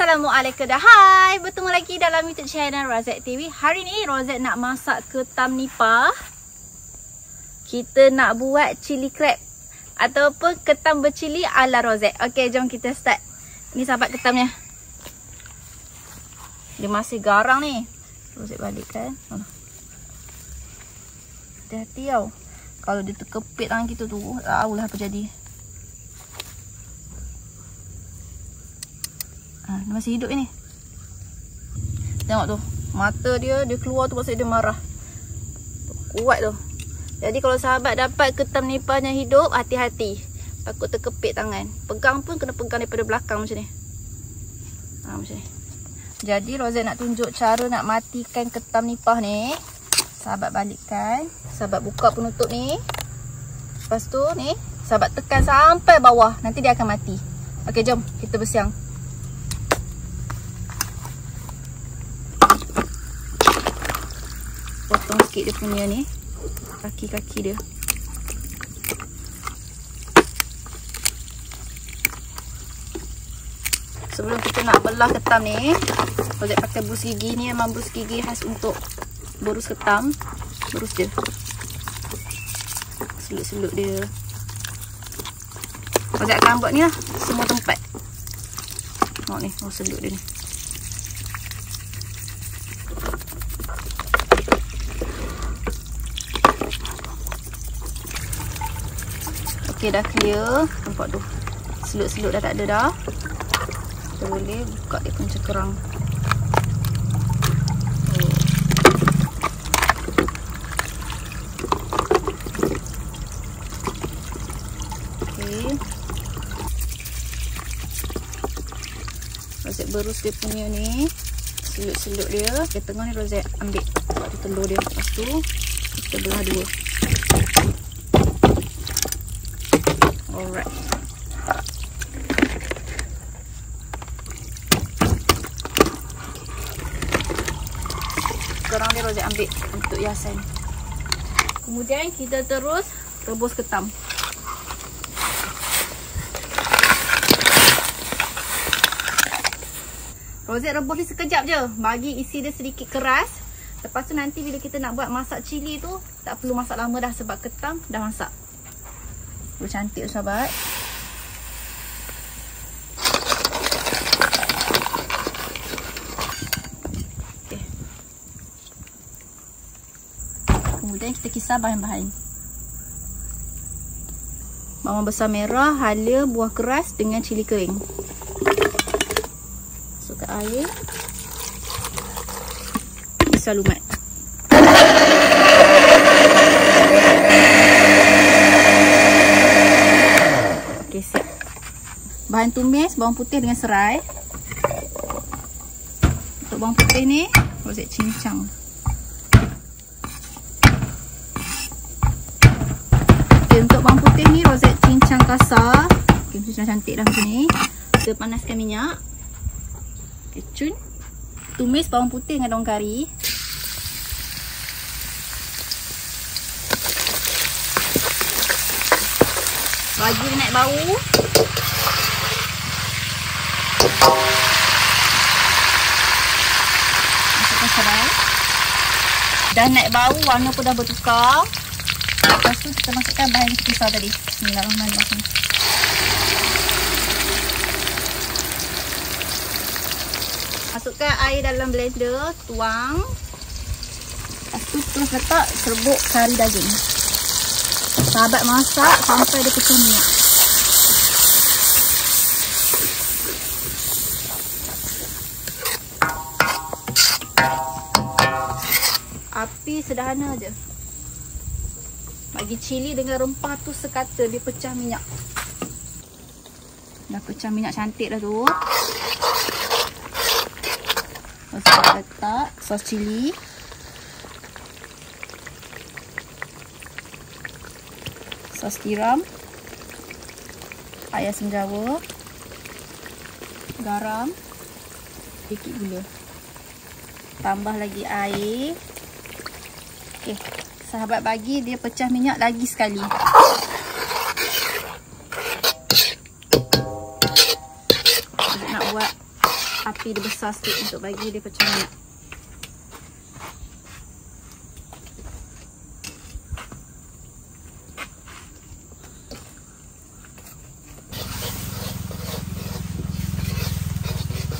Assalamualaikum dah. Hai, bertemu lagi dalam YouTube channel Rozet TV. Hari ni Rozet nak masak ketam nipah. Kita nak buat cili crab ataupun ketam bercili ala Rozet. Okey, jom kita start. Ni sahabat ketamnya. Dia masih garang ni. Rozet balikkan. Hati-hati tau. Kalau dia terkepit tangan kita tu, tahulah apa jadi. Dia masih hidup ni. Tengok tu. Mata dia keluar tu maksud dia marah. Kuat tu. Jadi kalau sahabat dapat ketam nipahnya hidup, hati-hati. Takut terkepit tangan. Pegang pun kena pegang daripada belakang macam ni. Macam ni. Jadi Rozet nak tunjuk cara nak matikan ketam nipah ni. Sahabat balikkan. Sahabat buka penutup ni. Lepas tu ni, sahabat tekan sampai bawah. Nanti dia akan mati. Okey, jom kita bersiang. Potong sikit dia punya ni, kaki-kaki dia. Sebelum kita nak belah ketam ni, Rozet pakai brus gigi ni. Memang brus gigi khas untuk berus ketam. Berus je, selut-selut dia. Rozet akan buat ni lah, semua tempat. Tengok ni, selut dia ni. Okay, dah clear. Nampak tu, selut-selut dah tak ada dah. Kita boleh buka dia punya kerang. Okay, Rozet berus dia punya ni, selut-selut dia. Di tengah ni Rozet ambil buat telur dia. Lepas tu kita belah dua. Alright. Sekarang ni Rozet ambil untuk hiasan. Kemudian kita terus rebus ketam. Rozet rebus ni sekejap je. Bagi isi dia sedikit keras. Lepas tu nanti bila kita nak buat masak cili tu, tak perlu masak lama dah sebab ketam dah masak. Cantik sahabat. Okay. Kemudian kita kisar bahan-bahan. Bawang besar merah, halia, buah keras dengan cili kering. Masukkan air. Kisar lumat. Okay, siap. Bahan tumis, bawang putih dengan serai. Untuk bawang putih ni, Rozet cincang. Okay, untuk bawang putih ni, Rozet cincang kasar. Okay, cincang cantik dah macam ni. Kita panaskan minyak. Okay, cun. Tumis bawang putih dengan daun kari. Bagi dia naik bau. Masukkan serai. Dah naik bau, warna pun dah bertukar. Lepas tu kita masukkan bahan yang kita kisar tadi. Bismillahirrahmanirrahim. Masukkan air dalam blender, tuang. Lepas tu terus letak serbuk kari daging. Sahabat masak sampai dia pecah minyak. Api sederhana je. Bagi cili dengan rempah tu sekata dia pecah minyak. Dah pecah minyak cantik dah tu. Lepas letak sos cili. Sos tiram, air asam jawa, garam, sedikit gula. Tambah lagi air. Okey, sahabat bagi dia pecah minyak lagi sekali. Nak buat api Tapi dia besar sikit untuk bagi dia macam ni.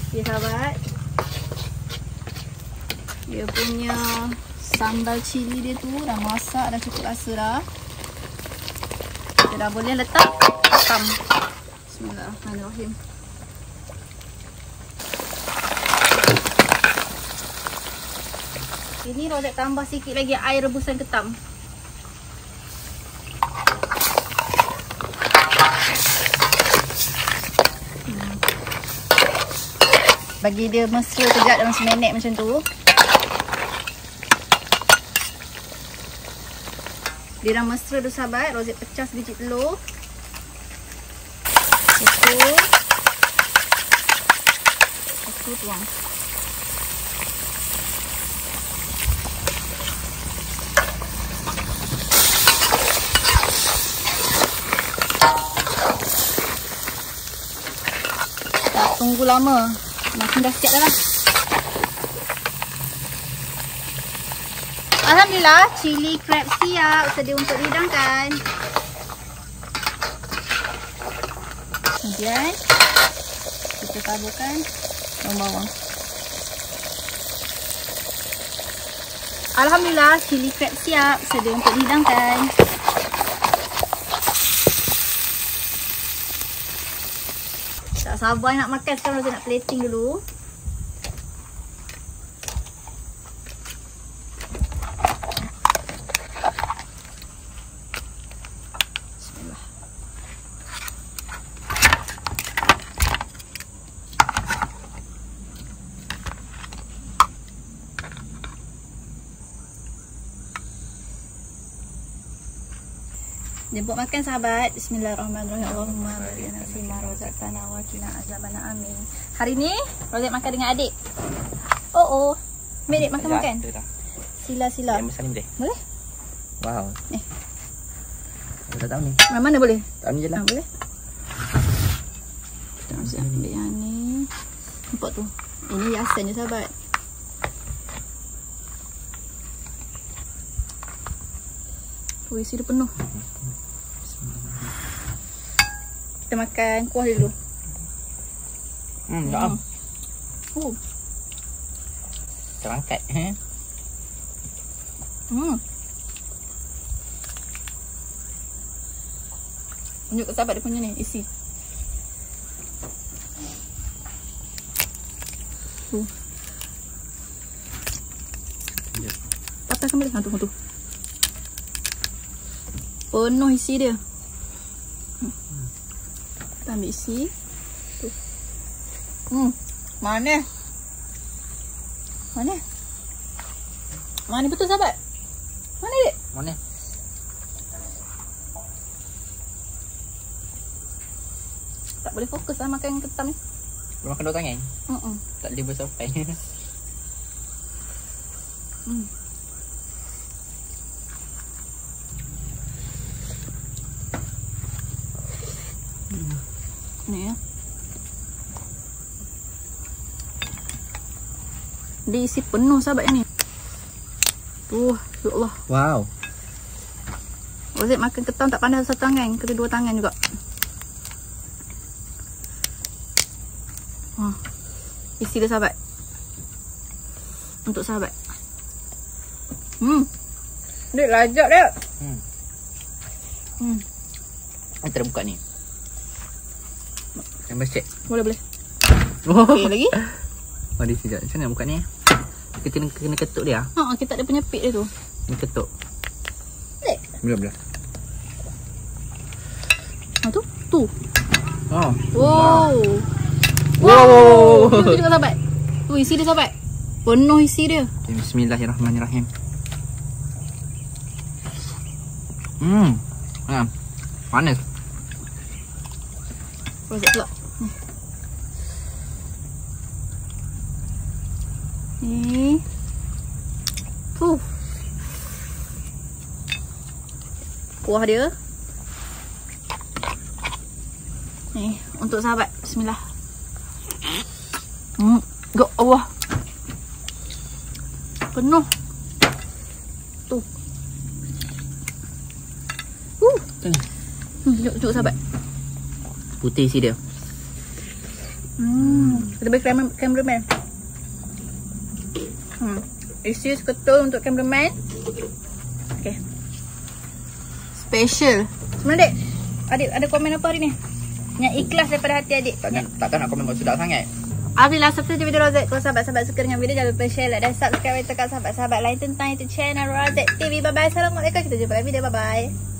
Okay sahabat, dia punya sambal cili dia tu dah masak, dah cukup rasa dah. Kita dah boleh letak ketam. Bismillahirrahmanirrahim. Ini Rozak tambah sikit lagi air rebusan ketam. Bagi dia mesra kejap dalam seminit macam tu. Dia dah mesra tu sahabat. Rozak pecah sebiji telur. Lepas tu tuang. Tak tunggu lama. Makin dah siap dah lah. Alhamdulillah, cili crab siap sedia untuk dihidangkan. Kemudian kita taburkan daun bawang. Alhamdulillah, cili crab siap sedia untuk dihidangkan. Tak sabar nak makan sekarang. Saya nak plating dulu. Bismillah. Jemput makan sahabat. Bismillahirrahmanirrahim. Allahumma barik lana fima razaqtana wa qina azabannar. Amin. Hari ni Rozak makan dengan adik. Oh. Adik makan. Sila. Yang besar ni boleh? Boleh? Wow. Aku tak tahu ni. Mana boleh? Tahu ni je lah. Boleh. Kita mesti ambil yang ni. Nampak tu. Ini hiasan je sahabat. Isi dia penuh. Kita makan kuah dulu. Tak. Oh. Terangkat. Tunjuk ke sahabat dia punya ni, isi. Patahkan balik. Tu. Penuh isi dia. Kita ambil isi. Tu. Mana betul sahabat? Mana dek? Mana? Tak boleh fokus lah makan ketam ni. Boleh makan dua tangan? Tak boleh bersampai. Ni ya. Dia isi penuh sahabat yang ni. Ya Allah. Wow. Rozak makan ketam tak pandai satu tangan, kena dua tangan juga. Isi dia sahabat. Untuk sahabat. Dia lajak dia. Kita dah buka ni. Yang cek. Boleh. Okey lagi. Dia sekejap. Macam mana buka ni? Kita kena ketuk dia. Kita ada penyepit dia tu. Ni ketuk. Boleh. Tu. Wow. Tu juga sahabat. Tu isi dia sahabat. Penuh isi dia. Okay, bismillahirrahmanirrahim. Panas. Rozak pula. Ni. Kuah dia. Ni untuk sahabat. Bismillah. Ya Allah. Penuh. Tu. Cukup sahabat. Putih isi dia. Kita bagi cameraman. Isi seketul untuk cameraman. Okay. Special. Sebenarnya adik ada komen apa hari ni? Yang ikhlas daripada hati adik. Takkan nak komen sedap sangat. Alhamdulillah, subscribe je video Rozet. Kalau sahabat-sahabat suka dengan video, jangan lupa share, like dan subscribe tekan sahabat-sahabat lain tentang YouTube channel Rozet TV. Bye-bye. Assalamualaikum. Kita jumpa lagi video. Bye-bye.